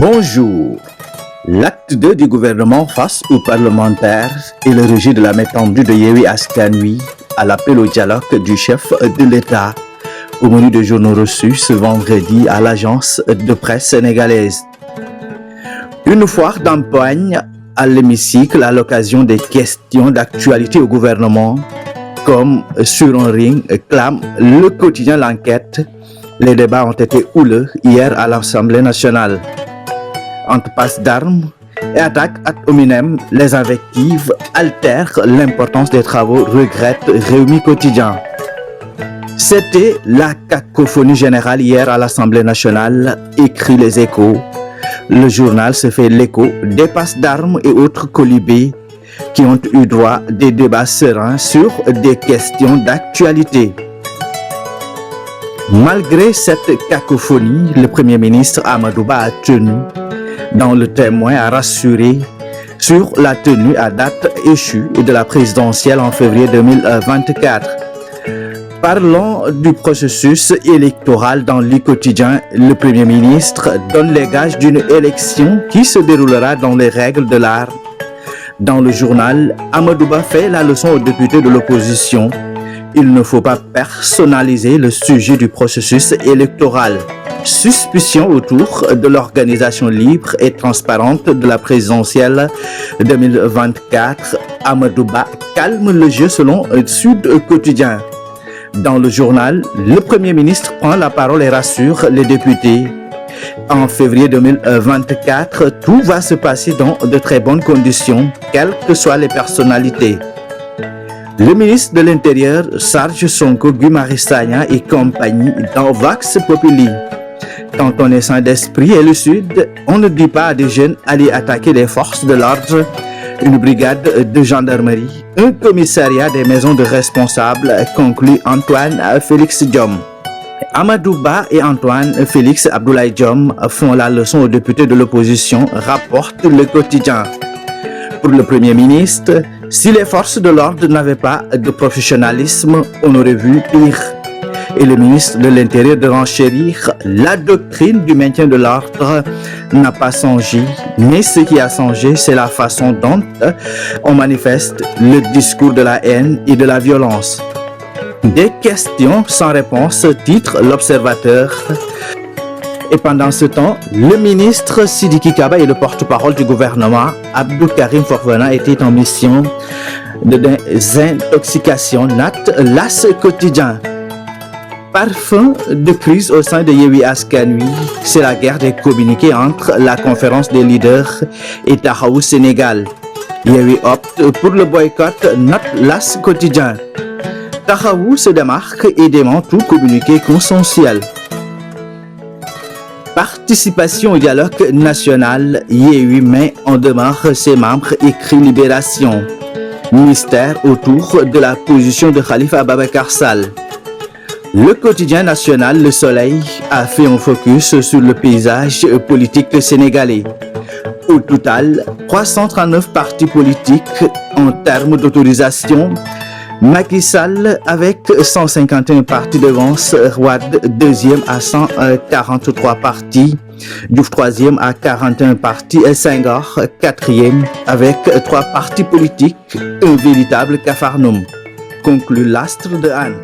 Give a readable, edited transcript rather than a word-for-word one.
Bonjour. L'acte 2 du gouvernement face aux parlementaires et le rejet de la main tendue de Yewwi Askan Wi à l'appel au dialogue du chef de l'État. Au menu des journaux reçus ce vendredi à l'agence de presse sénégalaise. Une foire d'empoigne à l'hémicycle à l'occasion des questions d'actualité au gouvernement, comme sur un ring, clame le quotidien L'Enquête. Les débats ont été houleux hier à l'Assemblée nationale. Entre passe d'armes et attaques ad hominem, les invectives altèrent l'importance des travaux, regrette Rewmi Quotidien. C'était la cacophonie générale hier à l'Assemblée nationale, écrit Les Échos. Le journal se fait l'écho des passes d'armes et autres colibés qui ont eu droit à des débats sereins sur des questions d'actualité. Malgré cette cacophonie, le Premier ministre Amadou Ba a tenu, dans Le Témoin, à rassurer sur la tenue à date échue de la présidentielle en février 2024. Parlons du processus électoral dans Le Quotidien. Le Premier ministre donne les gages d'une élection qui se déroulera dans les règles de l'art. Dans le journal, Amadou Ba fait la leçon aux députés de l'opposition. Il ne faut pas personnaliser le sujet du processus électoral. Suspicion autour de l'organisation libre et transparente de la présidentielle 2024. Amadou Ba calme le jeu selon Sud Quotidien. Dans le journal, le Premier ministre prend la parole et rassure les députés. En février 2024, tout va se passer dans de très bonnes conditions, quelles que soient les personnalités. Le ministre de l'Intérieur, Sarge Sonko, Guy Marius Sagna et compagnie dans Vox Populi. Quand on est sain d'esprit et le Sud, on ne dit pas à des jeunes aller attaquer les forces de l'ordre, une brigade de gendarmerie, un commissariat des maisons de responsables, conclut Antoine Félix Diome. Amadou Ba et Antoine Félix Abdoulaye Diome font la leçon aux députés de l'opposition, rapporte Le Quotidien. Pour le Premier ministre, si les forces de l'ordre n'avaient pas de professionnalisme, on aurait vu pire. Et le ministre de l'Intérieur de renchérir, la doctrine du maintien de l'ordre n'a pas changé, mais ce qui a changé, c'est la façon dont on manifeste le discours de la haine et de la violence. Des questions sans réponse, titre L'Observateur. Et pendant ce temps, le ministre Sidiki Kaba et le porte-parole du gouvernement, Abdou Karim Fofana, étaient en mission de désintoxication, note L'As Quotidien. Parfum de crise au sein de Yewwi Askan Wi, c'est la guerre des communiqués entre la conférence des leaders et Taxawu Sénégal. Yewwi opte pour le boycott, note L'As Quotidien. Taxawu se démarque et dément tout communiqué consensuel. Participation au dialogue national, Yewwi met en demeure ses membres, écrit Libération. Mystère autour de la position de Khalifa Ababacar Sall. Le quotidien national Le Soleil a fait un focus sur le paysage politique sénégalais. Au total, 339 partis politiques en termes d'autorisation. Macky Sall avec 151 partis devance Wade deuxième à 143 partis, Diouf troisième à 41 partis et Senghor quatrième avec 3 partis politiques, un véritable capharnaüm, conclut l'astre de Anne.